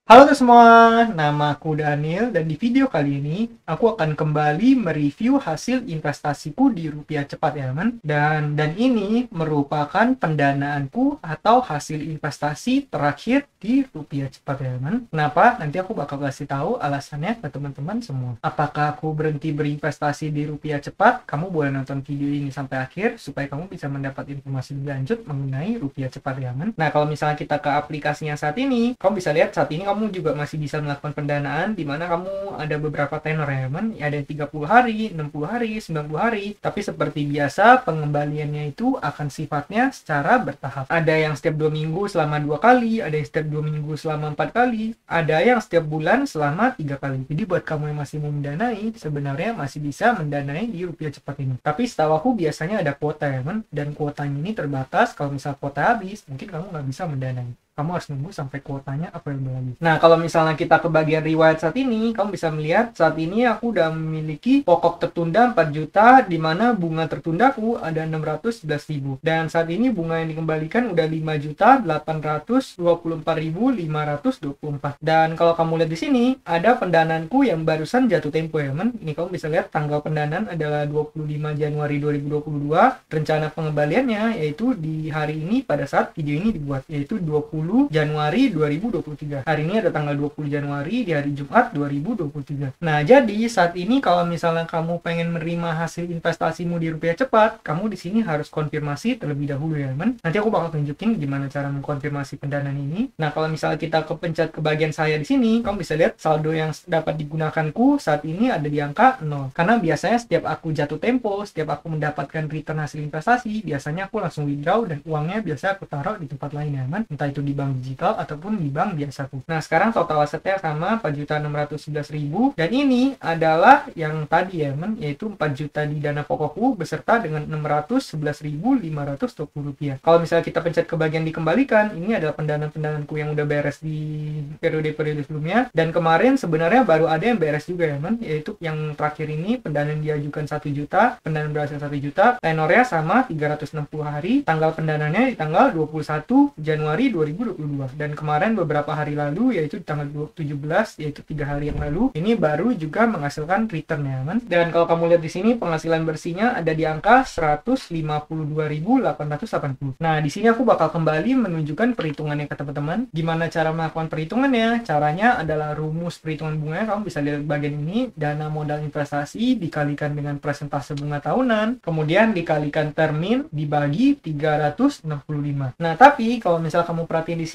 Halo semua, nama aku Daniel dan di video kali ini aku akan kembali mereview hasil investasiku di rupiah cepat ya teman. Dan ini merupakan pendanaanku atau hasil investasi terakhir di rupiah cepat ya teman. Kenapa? Nanti aku bakal kasih tahu alasannya ke teman-teman semua. Apakah aku berhenti berinvestasi di rupiah cepat? Kamu boleh nonton video ini sampai akhir supaya kamu bisa mendapat informasi lebih lanjut mengenai rupiah cepat ya teman. Nah, kalau misalnya kita ke aplikasinya saat ini, kamu bisa lihat saat ini kamu juga masih bisa melakukan pendanaan di mana kamu ada beberapa tenor ya teman. Ada yang 30 hari, 60 hari, 90 hari. Tapi seperti biasa pengembaliannya itu akan sifatnya secara bertahap. Ada yang setiap 2 minggu selama 2 kali, ada yang setiap 2 minggu selama 4 kali, ada yang setiap bulan selama 3 kali. Jadi buat kamu yang masih mau mendanai, sebenarnya masih bisa mendanai di rupiah cepat ini. Tapi setahu aku biasanya ada kuota ya teman, dan kuotanya ini terbatas. Kalau misal kuota habis, mungkin kamu nggak bisa mendanai. Kamu harus nunggu sampai kuotanya apa yang lagi. Nah, kalau misalnya kita ke bagian riwayat saat ini, kamu bisa melihat saat ini aku udah memiliki pokok tertunda 4 juta, di mana bunga tertundaku ada 611.000. Dan saat ini bunga yang dikembalikan udah 5.824.524. Dan kalau kamu lihat di sini, ada pendanaanku yang barusan jatuh tempo ya, men. Ini kamu bisa lihat tanggal pendanaan adalah 25 Januari 2022. Rencana pengembaliannya yaitu di hari ini pada saat video ini dibuat, yaitu 20 Januari 2023. Hari ini ada tanggal 20 Januari di hari Jumat 2023. Nah, jadi saat ini kalau misalnya kamu pengen menerima hasil investasimu di rupiah cepat, kamu di sini harus konfirmasi terlebih dahulu ya, teman. Nanti aku bakal tunjukin gimana cara mengkonfirmasi pendanaan ini. Nah, kalau misalnya kita kepencet ke bagian saya di sini, kamu bisa lihat saldo yang dapat digunakanku saat ini ada di angka 0. Karena biasanya setiap aku jatuh tempo, setiap aku mendapatkan return hasil investasi, biasanya aku langsung withdraw dan uangnya biasa aku taruh di tempat lain ya, teman. Entah itu di bank digital ataupun di bank biasaku. Nah, sekarang total asetnya sama 4.611.000, dan ini adalah yang tadi ya, men, yaitu 4 juta di dana pokokku beserta dengan 611.520 rupiah. Kalau misalnya kita pencet ke bagian dikembalikan, ini adalah pendanaan-pendanaanku yang udah beres di periode-periode sebelumnya, dan kemarin sebenarnya baru ada yang beres juga ya, men, yaitu yang terakhir ini pendanaan diajukan 1 juta, pendanaan berhasil 1 juta, tenornya sama 360 hari, tanggal pendanaannya di tanggal 21 Januari 2022. Dan kemarin beberapa hari lalu, yaitu tanggal 17, yaitu 3 hari yang lalu, ini baru juga menghasilkan return ya, kan? Dan kalau kamu lihat di sini penghasilan bersihnya ada di angka 152.880. Nah, di sini aku bakal kembali menunjukkan perhitungannya ke teman-teman. Gimana cara melakukan perhitungannya? Caranya adalah rumus perhitungan bunganya. Kamu bisa lihat bagian ini, dana modal investasi dikalikan dengan persentase bunga tahunan, kemudian dikalikan termin dibagi 365. Nah, tapi kalau misal kamu perhatiin di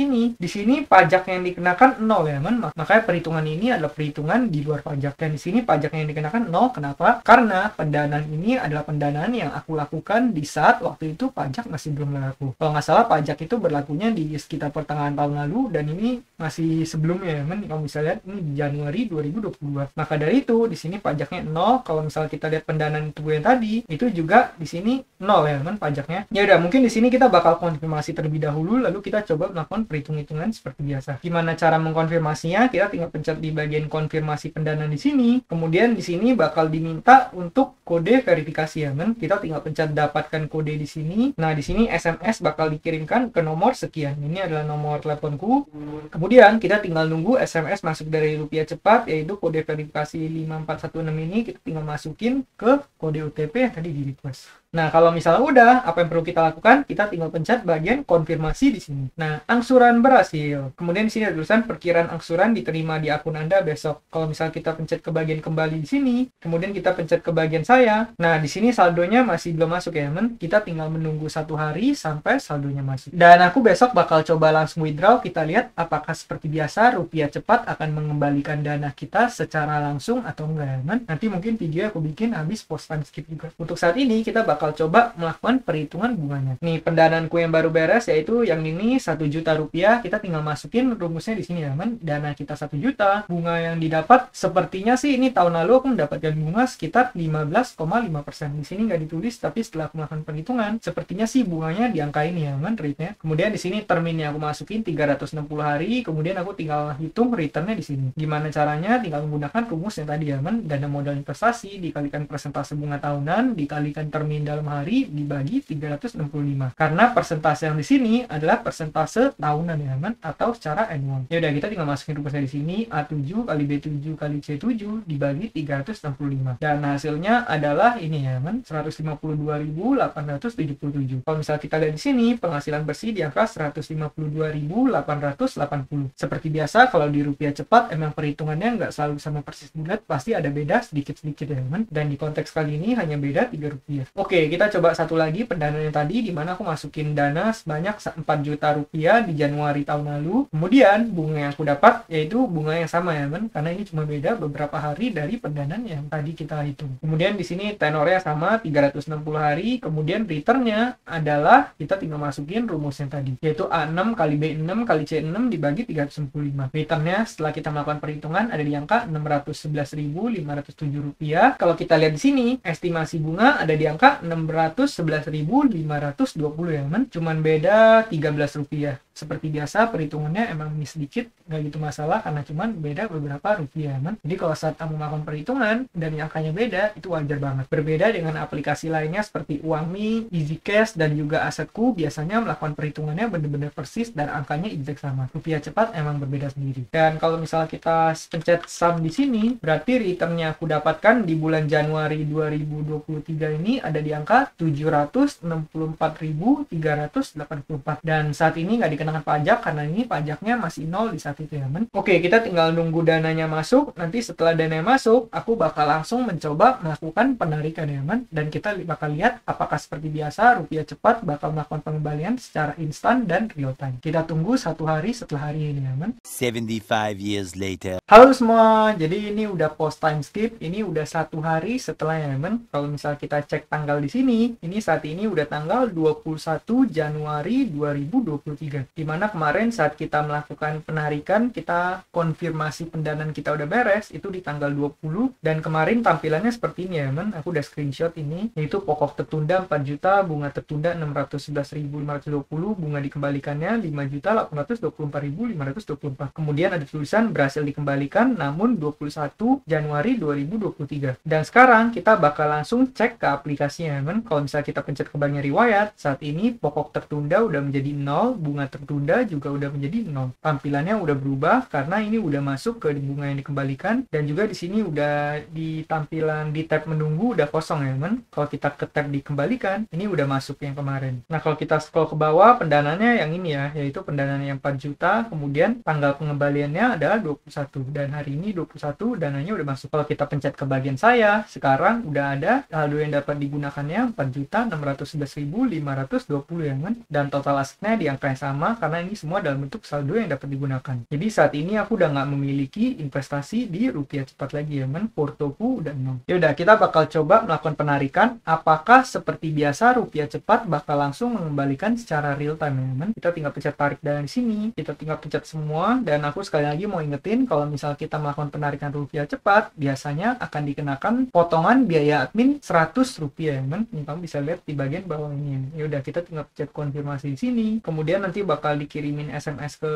sini pajak yang dikenakan 0 ya, man. Makanya perhitungan ini adalah perhitungan di luar pajak. Dan di sini pajak yang dikenakan 0. Kenapa? Karena pendanaan ini adalah pendanaan yang aku lakukan di saat waktu itu pajak masih belum berlaku. Kalau nggak salah pajak itu berlakunya di sekitar pertengahan tahun lalu, dan ini masih sebelumnya ya, man. Kamu bisa lihat ini di Januari 2022. Maka dari itu di sini pajaknya 0. Kalau misalnya kita lihat pendanaan itu yang tadi, itu juga di sini 0 ya, man, pajaknya. Ya udah, mungkin di sini kita bakal konfirmasi terlebih dahulu, lalu kita coba melakukan perhitung-hitungan seperti biasa. Gimana cara mengkonfirmasinya? Kita tinggal pencet di bagian konfirmasi pendanaan di sini. Kemudian di sini bakal diminta untuk kode verifikasi ya, men. Kita tinggal pencet dapatkan kode di sini. Nah, di sini SMS bakal dikirimkan ke nomor sekian. Ini adalah nomor teleponku. Kemudian kita tinggal nunggu SMS masuk dari rupiah cepat, yaitu kode verifikasi 5416 ini kita tinggal masukin ke kode OTP yang tadi di request. Nah, kalau misalnya udah, apa yang perlu kita lakukan? Kita tinggal pencet bagian konfirmasi di sini. Nah, angsuran berhasil. Kemudian di sini ada tulisan perkiraan angsuran diterima di akun Anda besok. Kalau misalnya kita pencet ke bagian kembali di sini, kemudian kita pencet ke bagian saya. Nah, di sini saldonya masih belum masuk ya, men. Kita tinggal menunggu 1 hari sampai saldonya masuk. Dan aku besok bakal coba langsung withdraw. Kita lihat apakah seperti biasa rupiah cepat akan mengembalikan dana kita secara langsung atau enggak ya, men. Nanti mungkin video aku bikin habis post time skip juga. Untuk saat ini kita bakal coba melakukan perhitungan bunganya. Nih, pendanaanku yang baru beres yaitu yang ini 1 juta rupiah. Kita tinggal masukin rumusnya di sini ya, men. Dana kita 1 juta, bunga yang didapat sepertinya sih ini tahun lalu aku mendapatkan bunga sekitar 15,5%. Di sini nggak ditulis, tapi setelah aku melakukan perhitungan sepertinya sih bunganya di angka ini ya, men, rate-nya. Kemudian di sini terminnya aku masukin 360 hari, kemudian aku tinggal hitung return-nya di sini. Gimana caranya? Tinggal menggunakan rumus yang tadi ya, men. Dana modal investasi dikalikan persentase bunga tahunan dikalikan termin dalam hari dibagi 365. Karena persentase yang di sini adalah persentase tahunan ya teman, atau secara annual. Ya udah, kita tinggal masukin rumusnya di sini, A7 kali B7 kali C7 dibagi 365. Dan hasilnya adalah ini ya teman, 152.877. Kalau misalnya kita lihat di sini, penghasilan bersih di angka 152.880. Seperti biasa, kalau di rupiah cepat emang perhitungannya nggak selalu sama persis bulat, pasti ada beda sedikit-sedikit ya teman. Dan di konteks kali ini hanya beda 3 rupiah. Oke, kita coba satu lagi pendanaan yang tadi, di mana aku masukin dana sebanyak 4 juta rupiah di Januari tahun lalu. Kemudian bunga yang aku dapat yaitu bunga yang sama ya teman, karena ini cuma beda beberapa hari dari pendanaan yang tadi kita hitung. Kemudian di sini tenornya sama 360 hari. Kemudian returnnya adalah kita tinggal masukin rumus yang tadi, yaitu A6 kali B6 kali C6 dibagi 365. Returnnya setelah kita melakukan perhitungan ada di angka 611.507 rupiah. Kalau kita lihat di sini, estimasi bunga ada di angka 611.520 ya teman, cuman beda 13 rupiah. Seperti biasa perhitungannya emang miss sedikit, nggak gitu masalah karena cuman beda beberapa rupiah teman. Jadi kalau saat kamu melakukan perhitungan dan angkanya beda, itu wajar banget. Berbeda dengan aplikasi lainnya seperti Uangme, EasyCash, dan juga Asetku, biasanya melakukan perhitungannya benar-benar persis dan angkanya exact sama. Rupiah cepat emang berbeda sendiri. Dan kalau misalnya kita pencet sum di sini, berarti returnnya aku dapatkan di bulan Januari 2023 ini ada di angka 764.384. Dan saat ini nggak dikenakan pajak karena ini pajaknya masih nol di saat itu ya teman. Oke, kita tinggal nunggu dananya masuk. Nanti setelah dananya masuk, aku bakal langsung mencoba melakukan penarikan ya teman. Dan kita bakal lihat apakah seperti biasa rupiah cepat bakal melakukan pengembalian secara instan dan real time. Kita tunggu 1 hari setelah hari ini ya teman. 75 years later. Halo semua, jadi ini udah post time skip. Ini udah 1 hari setelah ya teman. Kalau misal kita cek tanggal di sini, ini saat ini udah tanggal 21 Januari 2023. Dimana kemarin saat kita melakukan penarikan, kita konfirmasi pendanaan kita udah beres, itu di tanggal 20. Dan kemarin tampilannya seperti ini ya teman. Aku udah screenshot ini, yaitu pokok tertunda 4 juta, bunga tertunda 611.520, bunga dikembalikannya 5.824.524. Kemudian ada tulisan berhasil dikembalikan namun 21 Januari 2023. Dan sekarang kita bakal langsung cek ke aplikasinya teman. Kalau misalnya kita pencet ke bagian riwayat, saat ini pokok tertunda udah menjadi 0, bunga tertunda juga udah menjadi 0. Tampilannya udah berubah karena ini udah masuk ke bunga yang dikembalikan, dan juga di sini udah di tampilan di tab menunggu udah kosong ya teman. Kalau kita ke tab dikembalikan, ini udah masuk yang kemarin. Nah, kalau kita scroll ke bawah, pendananya yang ini ya, yaitu pendanaan yang 4 juta, kemudian tanggal pengembaliannya adalah 21, dan hari ini 21 dananya udah masuk. Kalau kita pencet ke bagian saya, sekarang udah ada saldo yang dapat digunakannya 4.611.520 ya teman, dan total asetnya di angka yang sama karena ini semua dalam bentuk saldo yang dapat digunakan. Jadi saat ini aku udah nggak memiliki investasi di rupiah cepat lagi ya teman, portoku udah 0. Yaudah, kita bakal coba melakukan penarikan. Apakah seperti biasa rupiah cepat bakal langsung mengembalikan secara real time ya teman. Kita tinggal pencet tarik dana di sini, kita tinggal pencet semua, dan aku sekali lagi mau ingetin kalau misal kita melakukan penarikan rupiah cepat, biasanya akan dikenakan potongan biaya admin 100 rupiah ya teman. Ini kamu bisa lihat di bagian bawah ini. Yaudah, kita tinggal pencet konfirmasi di sini, kemudian nanti bakal dikirimin SMS ke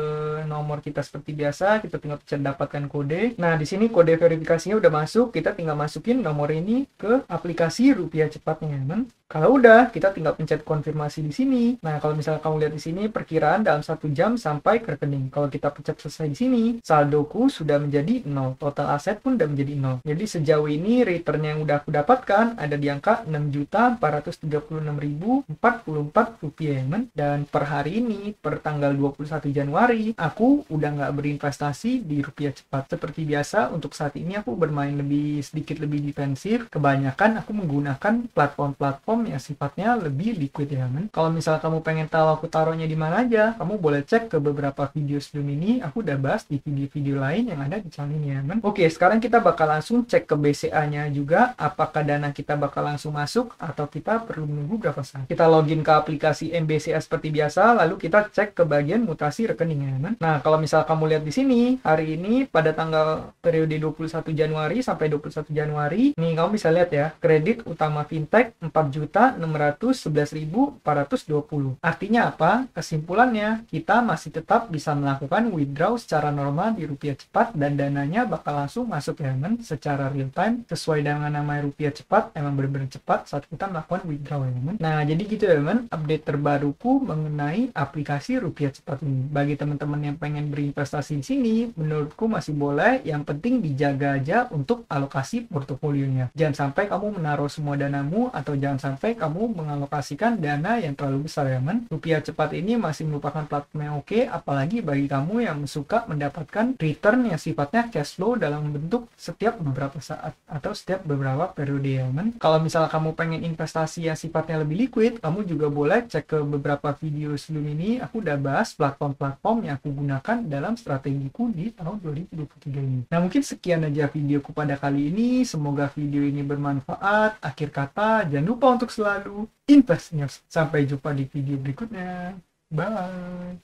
nomor kita seperti biasa. Kita tinggal pencet dapatkan kode. Nah, di sini kode verifikasinya udah masuk, kita tinggal masukin nomor ini ke aplikasi rupiah cepatnya teman. Kalau udah, kita tinggal pencet konfirmasi di sini. Nah, kalau misalnya kamu lihat di sini perkiraan dalam 1 jam sampai ke rekening. Kalau kita pencet selesai di sini, saldoku sudah menjadi 0. Total aset pun udah menjadi 0. Jadi sejauh ini return yang udah aku dapatkan ada di angka 6.436.044 rupiah teman. Dan per hari ini, per tanggal 21 Januari, aku udah nggak berinvestasi di rupiah cepat. Seperti biasa, untuk saat ini aku bermain sedikit lebih defensif. Kebanyakan aku menggunakan platform-platform yang sifatnya lebih liquid ya teman. Kalau misalnya kamu pengen tahu aku taruhnya di mana aja, kamu boleh cek ke beberapa video sebelum ini. Aku udah bahas di video-video lain yang ada di channel ini ya teman. Oke, sekarang kita bakal langsung cek ke BCA-nya juga, apakah dana kita bakal langsung masuk atau kita perlu menunggu berapa saat. Kita login ke aplikasi MBCA seperti biasa, lalu kita cek ke bagian mutasi rekening ya teman. Nah, kalau misalnya kamu lihat di sini, hari ini pada tanggal periode 21 Januari sampai 21 Januari, nih kamu bisa lihat ya, kredit utama fintech 4 juta 2.611.420. Artinya apa? Kesimpulannya, kita masih tetap bisa melakukan withdraw secara normal di Rupiah Cepat dan dananya bakal langsung masuk ya teman secara real time sesuai dengan nama Rupiah Cepat, emang benar-benar cepat saat kita melakukan withdraw ya teman. Nah, jadi gitu ya teman, update terbaruku mengenai aplikasi Rupiah Cepat ini. Bagi teman-teman yang pengen berinvestasi di sini, menurutku masih boleh, yang penting dijaga aja untuk alokasi portofolionya. Jangan sampai kamu menaruh semua danamu atau jangan sampai kamu mengalokasikan dana yang terlalu besar ya teman. Rupiah Cepat ini masih merupakan platform yang oke, apalagi bagi kamu yang suka mendapatkan return yang sifatnya cash flow dalam bentuk setiap beberapa saat atau setiap beberapa periode ya teman. Kalau misalnya kamu pengen investasi yang sifatnya lebih liquid, kamu juga boleh cek ke beberapa video sebelum ini. Aku udah bahas platform-platform yang aku gunakan dalam strategiku di tahun 2023 ini. Nah, mungkin sekian aja videoku pada kali ini. Semoga video ini bermanfaat. Akhir kata, jangan lupa untuk selalu invest. Sampai jumpa di video berikutnya. Bye.